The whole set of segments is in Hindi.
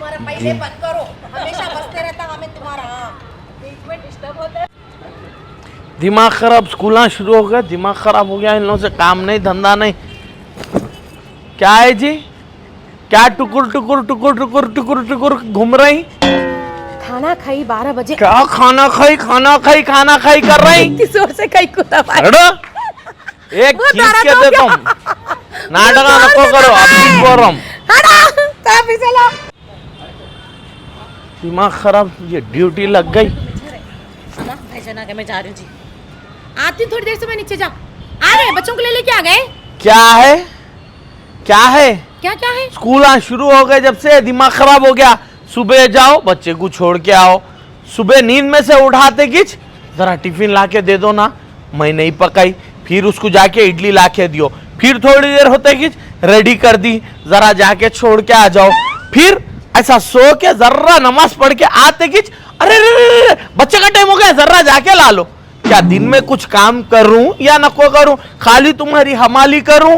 तुम्हारा पहले बंद करो, हमेशा बजते रहता हमें तुम्हारा, बीच में डिस्टर्ब होता है। दिमाग खराब, स्कूल शुरू हो गया, दिमाग खराब हो गया इन लोगों से, काम नहीं धंधा नहीं। क्या है जी, क्या टुकुर टुकुर टुकुर टुकुर टुकुर टुकुर घूम रही? खाना खाई 12 बजे। क्या खाना खाई खाना खाई खाना खाई कर रही? किस ओर से कहीं कुत्ता एक खींच के दे तुम, नाटक नको करो, अभी गरम दिमाग खराब, ये ड्यूटी लग गई। भाईजान आ गए, मैं जा रही हूँ जी, आती हूँ थोड़ी देर से, मैं नीचे जा। आ गए, बच्चों को ले लेके आ गए। क्या है क्या है? क्या क्या है? स्कूल शुरू हो गए जब से दिमाग खराब हो गया। सुबह जाओ बच्चे को छोड़ के आओ, सुबह नींद में से उठाते किच जरा टिफिन ला के दे दो ना, मैं नहीं पकाई, फिर उसको जाके इडली ला के दियो, फिर थोड़ी देर होते किच रेडी कर दी, जरा जाके छोड़ के आ जाओ, फिर ऐसा सो के जर्रा नमाज पढ़ के आते किच अरे रे, बच्चे का टाइम हो गया, जर्रा जाके ला लो। क्या दिन में कुछ काम करूं या नको करूं, खाली तुम्हारी हमाली करूं?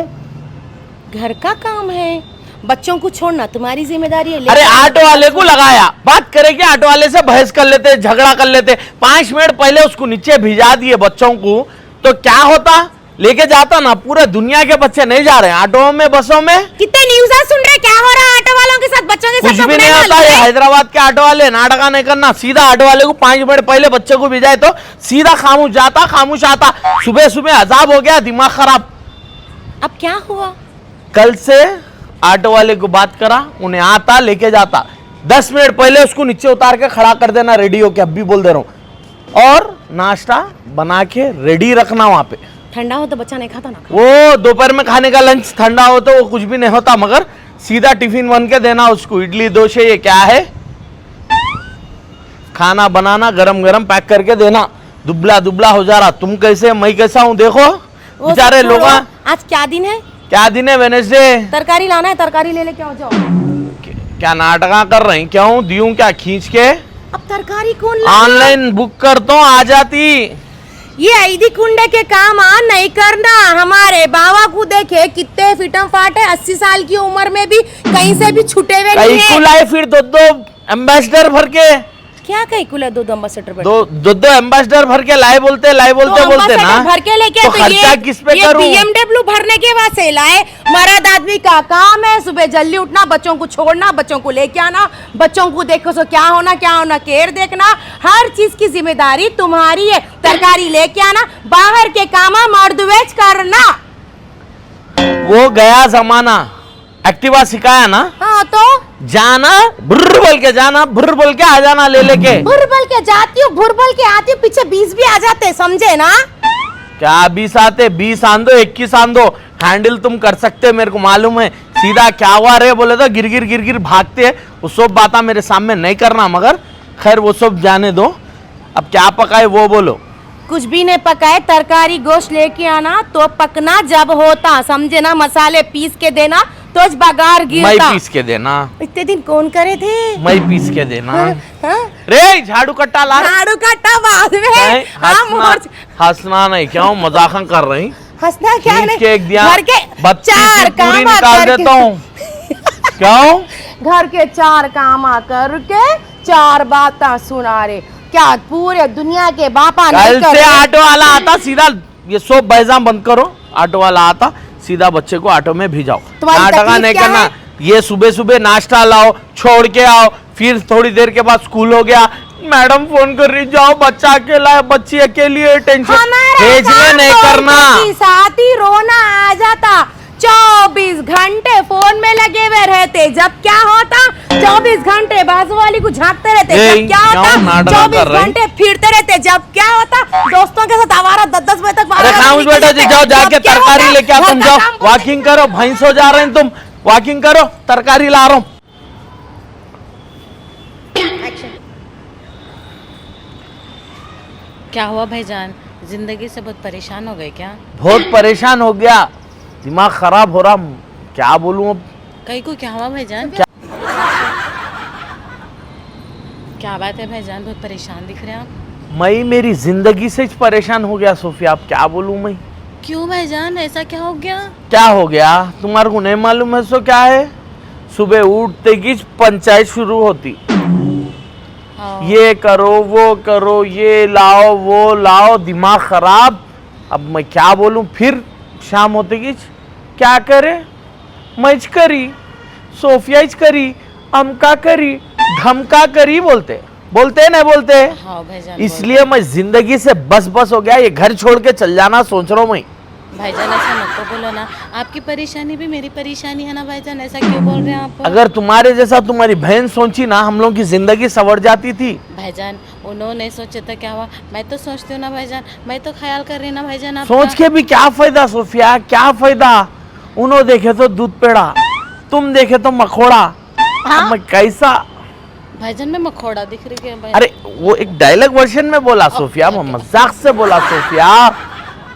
घर का काम है, बच्चों को छोड़ना तुम्हारी जिम्मेदारी है। अरे ऑटो वाले को लगाया, बात करें कि ऑटो वाले से बहस कर लेते, झगड़ा कर लेते, 5 मिनट पहले उसको नीचे भिजा दिए बच्चों को, तो क्या होता? लेके जाता ना, पूरे दुनिया के बच्चे नहीं जा रहे हैं ऑटो में, बसों में। कितने न्यूज़ सुन रहे, क्या हो रहा है ऑटो वालों के साथ, बच्चों के साथ? कुछ भी नहीं होता है। हैदराबाद के ऑटो वाले नाटका नहीं करना, सीधा ऑटो वाले को 5 मिनट पहले बच्चे को भिजाए तो सीधा खामोश जाता खामोश आता। सुबह सुबह अजाब हो गया, दिमाग खराब। अब क्या हुआ? कल से ऑटो वाले को बात करा, उन्हें आता लेके जाता, 10 मिनट पहले उसको नीचे उतार के खड़ा कर देना रेडी होके, अब भी बोल दे रहा हूं, और नाश्ता बना के रेडी रखना वहां पे। ठंडा हो तो बच्चा नहीं खाता ना। वो दोपहर में खाने का लंच ठंडा हो तो वो कुछ भी नहीं होता, मगर सीधा टिफिन बन के देना उसको, इडली डोसे, ये क्या है, खाना बनाना गरम गरम पैक करके देना। दुबला दुबला हो जा रहा, तुम कैसे मैं कैसा हूँ देखो बेचारे लोग। आज क्या दिन है? क्या दिन है? वेडनेसडे। तरकारी लाना है, तरकारी ले लेके आओ, जाओ। क्या नाटका कर रही? क्यों दियूं क्या खींच के? अब तरकारी कौन लाएगा? ऑनलाइन बुक करता हूँ, आ जाती। ये ऐदी कुंडे के काम नहीं करना। हमारे बाबा को देखे कितने फिटम फाट है, 80 साल की उम्र में भी कहीं से भी छुटे हुए नहीं है। लाए फिर दो एम्बेसडर भर के, क्या कहीं कुल 2 एम्बेसडर दो एम्बेसडर भर के लाए, बोलते ना भर के लेके तो खर्चा किस पे करूं? BMW भरने के वास्ते लाए। मर्द आदमी का काम है सुबह जल्दी उठना, बच्चों को छोड़ना, बच्चों को लेके आना, बच्चों को देखो सो क्या होना केयर देखना, हर चीज की जिम्मेदारी तुम्हारी है। तरकारी लेके आना, बाहर के काम मर्द वेज करना। वो गया जमाना, एक्टिवा सिखाया ना। हाँ तो जाना, बुर्र बोल के जाना, बुर्र बोल के आ जाना ले लेके। बुर्र बोल के जाती हूँ, बुर्र बोल के आती हूँ, पीछे 20 भी आ जाते, समझे ना? क्या 20 आते? 20 आंदो, 21 आंदो, हैंडल तुम कर सकते, मेरे को मालूम है। सीधा क्या हुआ रे बोले तो गिर गिर भागते है। वो सब बात मेरे सामने नहीं करना, मगर खैर वो सब जाने दो। अब क्या पकाए वो बोलो। कुछ भी नहीं पकाए, तरकारी गोश्त लेके आना, तो पकना जब होता, समझे ना? मसाले पीस के देना तो बगार गिरता। मैं पीस के देना। इतने दिन कौन करे थे? मैं पीस के देना। हाँ? रे झाड़ू कट्टा ला। झाड़ू कट्टा बाद में। हंसना नहीं, क्यों मजाक कर रही? हंसना क्या नहीं, केक दिया, घर के 4 काम निकाल देता हूँ। क्यों? घर के 4 काम करके 4 बातें सुना रहे, क्या पूरे दुनिया के बापा कल से ऑटो वाला आता, सीधा ये सब बैजाम बंद करो, ऑटो वाला आता सीधा बच्चे को ऑटो में भिजाओ, नाटका नहीं करना। ये सुबह सुबह नाश्ता लाओ, छोड़ के आओ, फिर थोड़ी देर के बाद स्कूल हो गया, मैडम फोन कर रही, जाओ बच्चा अकेला है, बच्ची अकेली है, टेंशन भेजने नहीं करना। साथ ही रोना आ जाता, 24 घंटे फोन में लगे हुए रहते, जब क्या होता 24 घंटे बाजू वाली को झांकते रहते, जब क्या होता 24 घंटे फिरते रहते, जब क्या होता दोस्तों के साथ आवारा 10-10 बजे तक। अरे खामोश बैठो जी, जाओ जाके तरकारी लेके आओ, तुम जाओ वॉकिंग करो, भैंस हो जा रहे हैं तुम, वॉकिंग करो, तरकारी ला रहा हूँ। क्या हुआ भाईजान, जिंदगी से बहुत परेशान हो गए क्या? बहुत परेशान हो गया, दिमाग खराब हो रहा, क्या बोलूं अब। कहीं को क्या हुआ भाईजान? क्या बात है भाईजान, बहुत परेशान दिख रहे हैं आप। मैं मेरी जिंदगी से परेशान हो गया सोफिया, अब क्या बोलूं मैं। क्यों भाईजान, ऐसा क्या हो गया? क्या हो गया तुम्हारे को नहीं मालूम है? सो क्या है, सुबह उठते की पंचायत शुरू होती, हाँ। ये करो वो करो, ये लाओ वो लाओ, दिमाग खराब। अब मैं क्या बोलूं, फिर शाम होते की क्या करे, मैच करी, सोफियाज करी, अमका करी, धमका करी, बोलते नहीं बोलते। हाँ भाईजान, इसलिए मैं जिंदगी से बस हो गया, ये घर छोड़ के चल जाना सोच रहा हूँ मैं। भाईजान ऐसा नको बोलो ना, आपकी परेशानी भी मेरी परेशानी है ना भाईजान, ऐसा क्यों बोल रहे हैं आप? अगर तुम्हारे जैसा तुम्हारी बहन सोची ना, हम लोग की जिंदगी संवर जाती थी। भाईजान उन्होंने सोचा था क्या हुआ, मैं तो सोचती हूँ ना भाईजान, मैं तो ख्याल कर रही हूँ ना भाईजान आपका। सोच के भी क्या फायदा सोफिया, क्या फायदा। उन्होंने देखे तो दूध पेड़ा, तुम देखे तो मखोड़ा। अब मैं कैसा। भाईजान मैं मखोड़ा दिख रही है भाई? अरे वो एक डायलॉग वर्जन में बोला सोफिया, मैं मजाक से बोला सोफिया।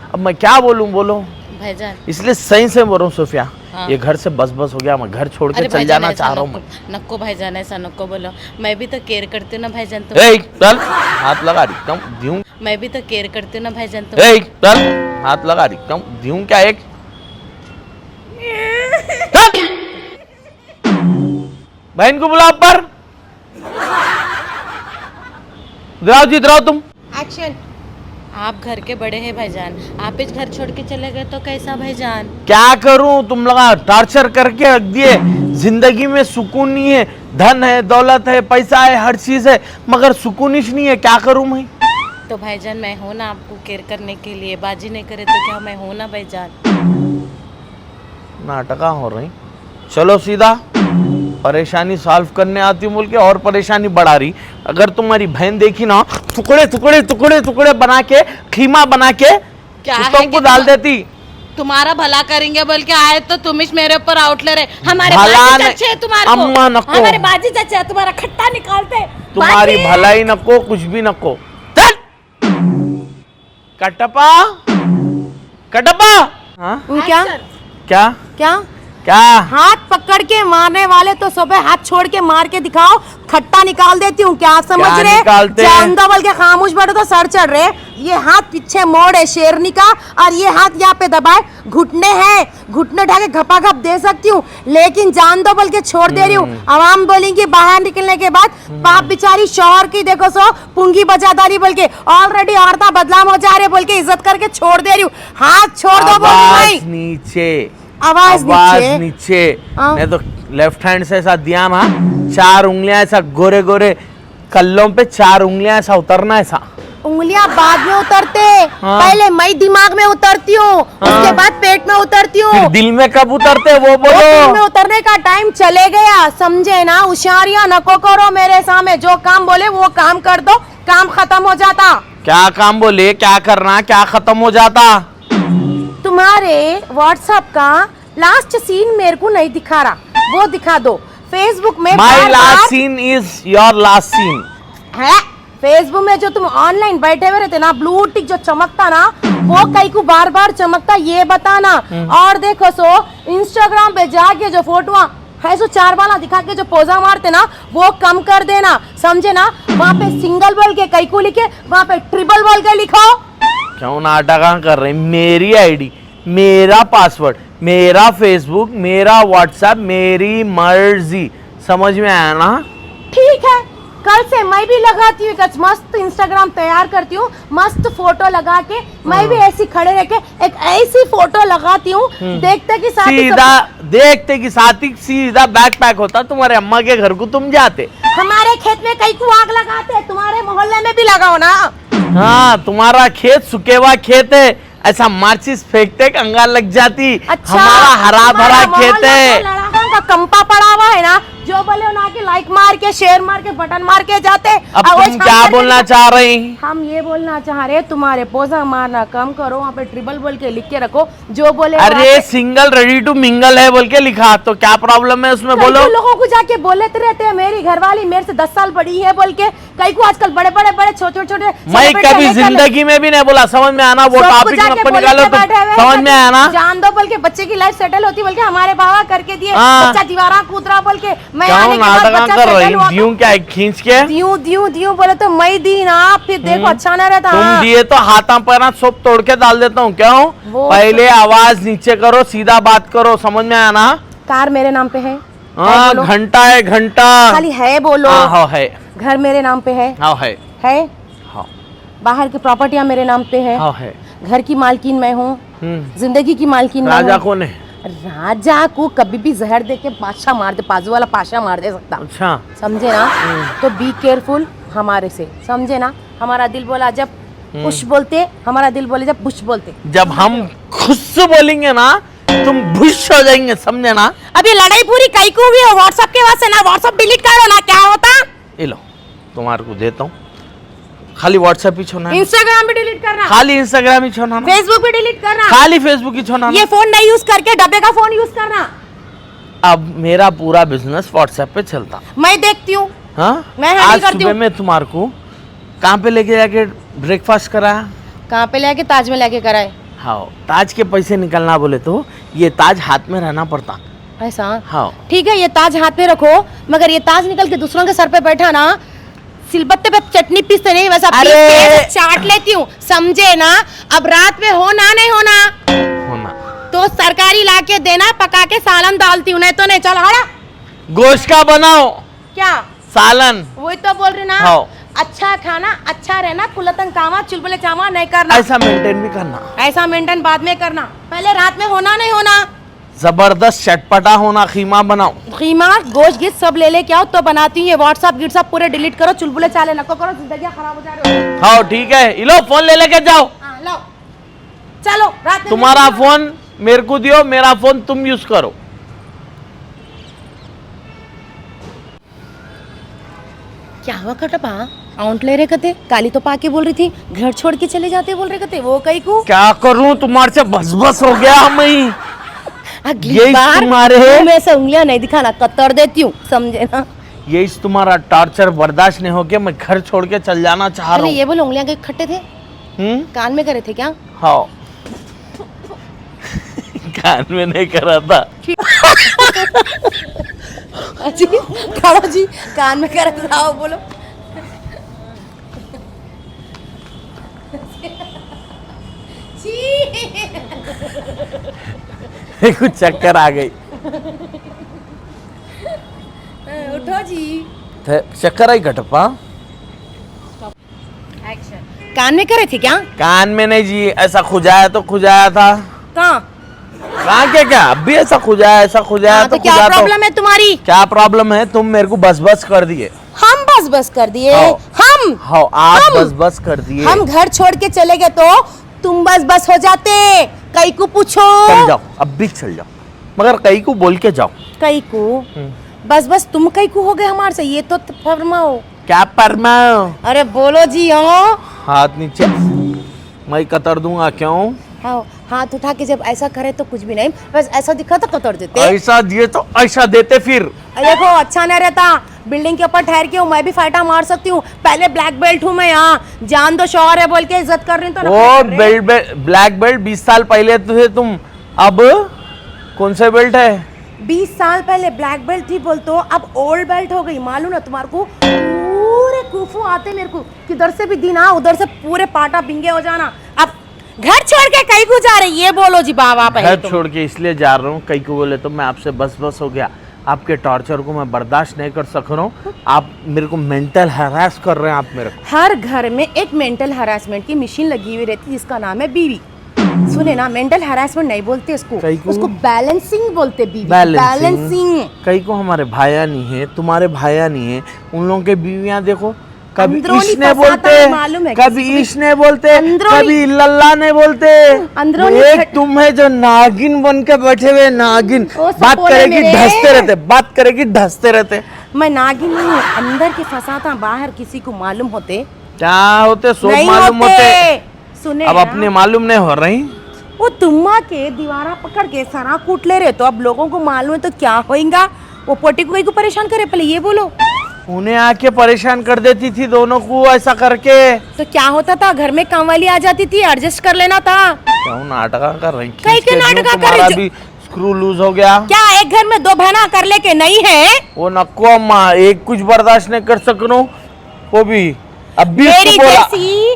अब मैं क्या बोलूं, बोलो। भाईजान इसलिए सही से बोल रहा हूँ सोफिया, हाँ। ये घर से बस हो गया, मैं घर छोड़ के अरे चल भाईजान जाना ऐसा चाह रहा हूँ मैं। नको भाईजान, ऐसा नको बोलो, मैं भी तो केयर करती हूँ ना भाईजान तुम। ए चल, हाथ लगा दिखता हूँ, दूं। मैं भी तो केयर करती हूँ ना भाईजान तुम। ए चल, हाथ लगा दिखता हूँ, दूं क्या एक। चल। बहन को बुला ऊपर। इधर आओ जी, इधर आओ तुम। एक्शन। आप घर के बड़े हैं भाईजान, आप इस घर छोड़ के चले गए तो कैसा भाईजान? क्या करूं, तुम लगा टॉर्चर करके रख दिए। जिंदगी में सुकून नहीं है, धन है, दौलत है, पैसा है, हर चीज है, मगर सुकून ही नहीं है। क्या करूं मैं? तो भाईजान मैं हूं ना आपको केयर करने के लिए, बाजी नहीं करे तो क्या मैं हूं ना भाईजान? नाटका हो रही। चलो सीधा, परेशानी सॉल्व करने आती हूँ बोल के और परेशानी बढ़ा रही। अगर तुम्हारी बहन देखी ना, टुकड़े टुकड़े टुकड़े टुकड़े बना के, खीमा बना के कुत्तों डाल देती। तुम्हारा भला करेंगे बोल के आए तो तुम ही मेरे ऊपर आउटलर है। हमारे भला बाजी नहीं, चचे है तुम्हारे अम्मा नको। हमारे बाजी चचे है, तुम्हारा खट्टा निकालते। तुम्हारी बाजी। भलाई नको, कुछ भी नको। चल कटपा, कटपा। हाँ क्या क्या क्या क्या? हाथ पकड़ के मारने वाले तो सुबह हाथ छोड़ के मार के दिखाओ, खट्टा निकाल देती हूँ। क्या समझ क्या रहे? निकालते हैं? जानदा बोल के खामोश बैठो तो सर चढ़ रहे। ये हाथ पीछे मोड़ है शेरनी का, और ये हाथ यहाँ पे दबाए, घुटने हैं, घुटने उठा के घपा घप दे सकती हूँ, लेकिन जान दो बोल के छोड़ दे रही हूँ। आवाम बोलेंगी बाहर निकलने के बाद, बाप बेचारी शौहर की देखो सो पुंगी बजादारी बोल के, ऑलरेडी औरता बदनाम हो जा रहे बोल के इज्जत करके छोड़ दे रही हूँ। हाथ छोड़ दो बोल आवाज नीचे, आवाज नीचे। हाँ। नहीं तो लेफ्ट हैंड से ऐसा दिया ना, 4 उंगलियां ऐसा गोरे गोरे कल्लों पे 4 उंगलियां ऐसा उतरना, ऐसा। उंगलियां बाद में उतरते, हाँ। पहले मैं दिमाग में उतरती हूँ, उसके बाद पेट में उतरती हूँ। फिर दिल में कब उतरते वो दिल में बोलो। उतरने का टाइम चले गया, समझे ना? होशियारियां नको करो मेरे सामने, जो काम बोले वो काम कर दो, काम खत्म हो जाता। क्या काम बोले, क्या करना, क्या खत्म हो जाता? तुम्हारे व्हाट्सएप का लास्ट सीन मेरे को नहीं दिखा रहा, वो दिखा दो। फेसबुक में माई बार-बार last seen is your last seen है। फेसबुक में जो तुम ऑनलाइन बैठे हुए रहते ना, ब्लू टिक जो चमकता ना, वो कई को बार बार चमकता, ये बताना। और देखो सो इंस्टाग्राम पे जाके जो फोटो है सो 4 वाला दिखा के जो पोजा मारते ना, वो कम कर देना, समझे ना? वहाँ पे सिंगल बोल के कई को लिखे, वहाँ पे ट्रिपल बोल के लिखो। क्यों नाटक कर रहे? मेरी आईडी, मेरा पासवर्ड, मेरा फेसबुक, मेरा व्हाट्सएप, मेरी मर्जी। समझ में आया ना? ठीक है, कल से मैं भी लगाती हूँ एक मस्त इंस्टाग्राम तैयार करती हूँ, मस्त फोटो लगा के मैं भी ऐसी खड़े रह के एक ऐसी फोटो लगाती हूँ, देखते कि साथ ही सीधा देखते कि साथ ही सीधा बैक पैक होता, तुम्हारे अम्मा के घर को तुम जाते। हमारे खेत में कई को आग लगाते, तुम्हारे मोहल्ले में भी लगाओ ना। हाँ, तुम्हारा खेत सुकेवा खेत है, ऐसा माचिस फेंकते कंगाल लग जाती। हमारा हरा भरा खेत है। लड़ाकों का कंपा पड़ा हुआ है ना, जो बोले ना कि लाइक मार के, शेयर मार के, बटन मार के जाते। अब तुम क्या बोलना चाह रही? हम ये बोलना चाह रहे, तुम्हारे पोजा मारना कम करो, वहाँ पे ट्रिपल बोल के लिख के रखो, जो बोले। अरे सिंगल रेडी टू मिंगल है बोल के लिखा, तो क्या प्रॉब्लम है उसमें? बोलो। लोगों को जाके बोलते रहते हैं मेरी घरवाली मेरे से 10 साल बड़ी है बोल के, कई को आजकल बड़े बड़े छोटे छोटे। मैं कभी जिंदगी में भी नहीं बोला, समझ में आना? वो टॉपिक मत निकालो, समझ में आया ना? जान दो बोल के, बच्चे की लाइफ सेटल होती बोल के हमारे बाबा करके दिए, बच्चा दीवारा कूदरा बोल के, मैं आने के बाद बच्चा सेटल हुआ। दियूं क्या खींच के? दियूं बोले तो मैं दी ना, फिर देखो अच्छा ना रहता। तुम दिए तो हाथा पैरा सब तोड़ के डाल देता हूँ। क्यों? पहले आवाज नीचे करो, सीधा बात करो, समझ में आया ना? कार मेरे नाम पे है, हाँ बोलो। घंटा है घंटा। खाली है बोलो। हाँ है। घर मेरे नाम पे है। हाँ है। हाँ बाहर की प्रॉपर्टियां मेरे नाम पे है। हाँ है। घर की मालकिन मैं हूँ। हम्म। जिंदगी की मालकिन मैं राजा हूँ। कौन है? राजा को कभी भी जहर दे के बादशाह मार दे, बाजू वाला पाशा मार दे सकता, अच्छा। समझे ना? तो बी केयरफुल हमारे से, समझे ना? हमारा दिल बोला जब पुश बोलते, हमारा दिल बोले जब बुश बोलते। जब हम खुद से बोलेंगे ना तुम भुश हो जाएंगे, समझे ना? अब ये लड़ाई पूरी कई को हुई है व्हाट्सएप के बाद से ना, व्हाट्सएप डिलीट करो ना, क्या होता? ये लो तुम्हारे को देता हूँ, खाली व्हाट्सएप ही छोड़ना है, इंस्टाग्राम भी डिलीट करना, खाली इंस्टाग्राम ही छोड़ना, फेसबुक भी डिलीट करना, खाली फेसबुक ही छोड़ना। ये फोन नहीं यूज करके डब्बे का फोन यूज करना। अब मेरा पूरा बिजनेस व्हाट्सएप पे चलता। मैं देखती हूँ। हाँ मैं हैंडल आज करती सुबह हूँ। में तुम्हारे को कहाँ पे लेके जाके ब्रेकफास्ट कराया? कहाँ पे लेके? ताज में लेके कराए। हाँ ताज के पैसे निकलना बोले तो ये ताज हाथ में रहना पड़ता। ऐसा? हाँ ठीक है, ये ताज हाथ में रखो, मगर ये ताज निकल के दूसरों के सर पे बैठा ना, सिलबत्ते पे चटनी पीसते नहीं वैसा पीस के ऐसे चाट लेती हूँ, समझे ना? अब रात में होना नहीं होना होना तो सरकारी ला के देना, पका के सालन डालती हूँ, नहीं तो नहीं। चल हड़ा। गोश्त का बनाओ क्या सालन। वही तो बोल रही ना। हाँ। अच्छा खाना, अच्छा रहना, कुलतन कामा चुलबुले चामा नहीं करना। ऐसा मेंटेन भी करना, ऐसा मेंटेन बाद में करना, पहले रात में होना नहीं होना। जबरदस्त चटपटा होना, खीमा बनाओ। खीमा गोश्त गिश्त सब ले लेके आओ तो बनाती हूँ। ये व्हाट्सएप गिट्सअप पूरे डिलीट करो, चुलबुले चाले नको करो, जिंदगी खराब हो जा रही है। हाँ ठीक है, इलो फोन ले लेके जाओ। हाँ, लो चलो रात में तुम्हारा फोन मेरे को दियो, मेरा फोन तुम यूज करो। क्या हुआ कटपा? आउंट ले रहे कते, काली तो पाके बोल रही थी घर छोड़ के चले जाते बोल रहे कते, वो कहीं को क्या करूं, तुम्हारे से बस बस हो गया मैं। अगली यही बार तुम्हारे है? मैं ऐसे उंगलियां नहीं दिखाना, कतर देती हूँ, समझे ना? ये इस तुम्हारा टॉर्चर बर्दाश्त नहीं हो गया, मैं घर छोड़ के चल जाना चाह रहा अरे हूँ। ये बोलो उंगलियां के खट्टे थे, कान में करे थे क्या? हाँ कान में नहीं करा था। जी खाओ जी, कान में करे थे, आओ बोलो। कुछ चक्कर आ गई। उठो जी। चक्कर आई घटपा? एक्शन। कान में करे थे क्या? कान में नहीं जी, ऐसा खुजाया तो खुजाया था। कहाँ? कहाँ के क्या, अब भी ऐसा खुजाया, ऐसा खुजाया हाँ, तो तो क्या खुजा प्रॉब्लम है तुम्हारी? क्या प्रॉब्लम है? तुम मेरे को बस बस कर दिए। हम बस बस कर दिए? हाँ। हम हाँ आप हम? बस बस कर दिए। हम घर छोड़ के चले गए तो तुम बस बस हो जाते, कई को पूछो। चल जाओ, अब भी चल जाओ, मगर कई को बोल के जाओ। कई को बस बस तुम कई को हो गए हमारे से, ये तो फरमाओ। क्या परमाओ? अरे बोलो जी। हाँ हाथ नीचे, मैं कतर दूंगा। क्यों? हाँ, हाथ उठा के जब ऐसा करे तो कुछ भी नहीं, बस ऐसा दिखा तो कतर देते। ऐसा दिए तो ऐसा देते फिर। देखो अच्छा नहीं रहता, बिल्डिंग के ऊपर ठहर के हूँ, मैं भी फाइटा मार सकती हूँ, पहले ब्लैक बेल्ट हूँ मैं यहाँ, जान दो शौहर है बोल के इज्जत कर रही हूँ तो वो ब्लैक बेल्ट 20 साल पहले थे तुम, अब कौन से बेल्ट है? 20 साल पहले ब्लैक बेल्ट थी बोल तो अब ओल्ड बेल्ट हो गई, मालूम ना तुम्हारे को? पूरे कुफू आते मेरे को, किधर से भी दिन आ उधर से पूरे पाटा बिंगे हो जाना। अब घर छोड़ के कहीं को जा रही, ये बोलो जी बाबा। घर छोड़ के इसलिए जा रहा हूँ, कई को बोले तो मैं आपसे बस बस हो गया, आपके टॉर्चर को मैं बर्दाश्त नहीं कर सक रहा हूँ, आप मेरे को मेंटल हरास कर रहे हैं आप मेरे को। हर घर में एक मेंटल हरासमेंट की मशीन लगी हुई रहती है जिसका नाम है बीवी। सुने ना, मेंटल हरासमेंट नहीं बोलते उसको, उसको बैलेंसिंग बोलते। बीवी बैलेंसिंग। कई को हमारे भाया नहीं है, तुम्हारे भाया नहीं है, उन लोगों के बीवियां देखो, कभी इसने बोलते, कभी इसने बोलते, कभी लल्ला ने बोलते। एक तुम है जो नागिन बन के बैठे हुए, नागिन, बात करेगी ढसते रहते, बात करेगी ढसते रहते। मैं नागिन नहीं हूँ, अंदर के फंसाता, बाहर किसी को मालूम होते क्या होते? सब मालूम होते। सुने अब अपने मालूम नहीं हो रही। वो तुम्मा के दीवारा पकड़ के सरा कूट ले रहे, तो अब लोगों को मालूम है तो क्या होएगा? वो पोटी को कहीं को परेशान करे, पहले ये बोलो। उन्हें आके परेशान कर देती थी दोनों को ऐसा करके, तो क्या होता था? घर में काम वाली आ जाती थी, एडजस्ट कर लेना था। क्यों नाटका कर रही? कहीं के नाटका कर रही? भी स्क्रू लूज हो गया क्या एक घर में दो बहना कर लेके नहीं है? वो नको अम्मा, एक कुछ बर्दाश्त नहीं कर सक रहा हूं, वो भी अब भी मेरी इसको बोला। जैसी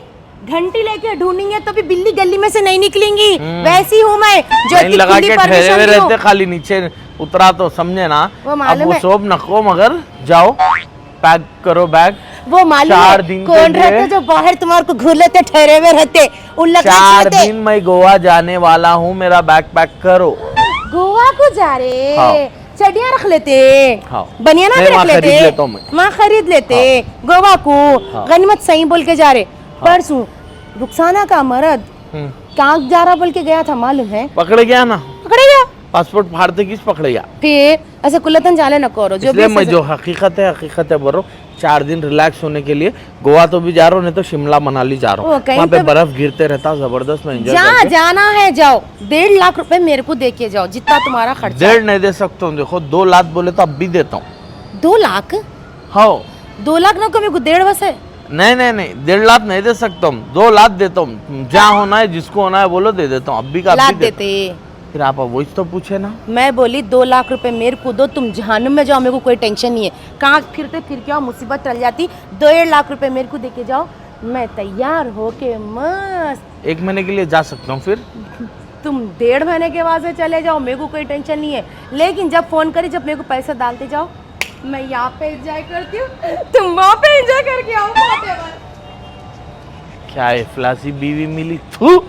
घंटी लेके ढूंढेंगे तो भी बिल्ली गली में से नहीं निकलेंगी। वैसी हूँ मैं जो लाइन इतनी लगा खुली के ठहरे permission हुए दी हूँ। रहते, खाली नीचे उतरा तो समझे ना। वो अब मालूम वो है। सब नको, मगर जाओ पैक करो बैग। वो मालूम 4 है दिन कौन के लिए- रहते जो बाहर तुम्हारे को घूर लेते, ठहरे हुए रहते, उल्लक 4 दिन मैं गोवा जाने वाला हूँ, मेरा बैग पैक करो। गोवा को जा रहे, हाँ। चडिया रख लेते, हाँ। बनियाना भी नहीं, रख वहाँ खरीद लेते, लेता हूँ मैं। वहाँ खरीद लेते। गोवा को हाँ। गनीमत सही बोल के जा रहे। परसों रुखसाना का मर्द कहाँ जा रहा बोल के गया था मालूम है? पकड़े गया ना, पकड़े गया। पासपोर्ट फाड़ते किस पकड़े गया। फिर ऐसे कुल्लतन जाले न करो जो भी इसलिए मैं ऐसे- जो हकीकत है बोल रहा हूँ, 4 दिन रिलैक्स होने के लिए गोवा तो भी जा रहा हूँ, नहीं तो शिमला मनाली जा रहा ओ, हूँ। कहीं वहाँ पे तो- बर्फ गिरते रहता, जबरदस्त मैं एंजॉय जहाँ करके। जाना है जाओ, 1.5 लाख रुपए मेरे को दे के जाओ, जितना तुम्हारा खर्चा है। 1.5 नहीं दे सकता हूँ, देखो 2 लाख बोले तो अब भी देता हूँ। 2 लाख? हाँ 2 लाख ना को मेरे को 1.5 बस है। नहीं 1.5 लाख नहीं दे सकता हूँ, 2 लाख देता हूँ। जहाँ होना है जिसको होना है बोलो, दे देता हूँ। अब भी का लाख अभी देता हूँ। देते। फिर आप वही तो पूछे ना। मैं बोली 2 लाख रुपए मेरे को दो, तुम जहन्नुम में जाओ, मेरे को कोई टेंशन नहीं है। कहाँ फिरते फिर क्या मुसीबत टल जाती। 1.5 लाख रुपए मेरे को दे के जाओ, मैं तैयार होके मस्त। 1 महीने के लिए जा सकता हूँ। फिर तुम 1.5 महीने के बाद से चले जाओ, मेरे को कोई टेंशन नहीं है। लेकिन जब फोन करी, जब मेरे को पैसा डालते जाओ, मैं यहाँ पे एंजॉय करती हूँ, तुम वहाँ पे एंजॉय करके आओ। वहाँ पे बस। क्या इफलासी बीवी मिली, थू।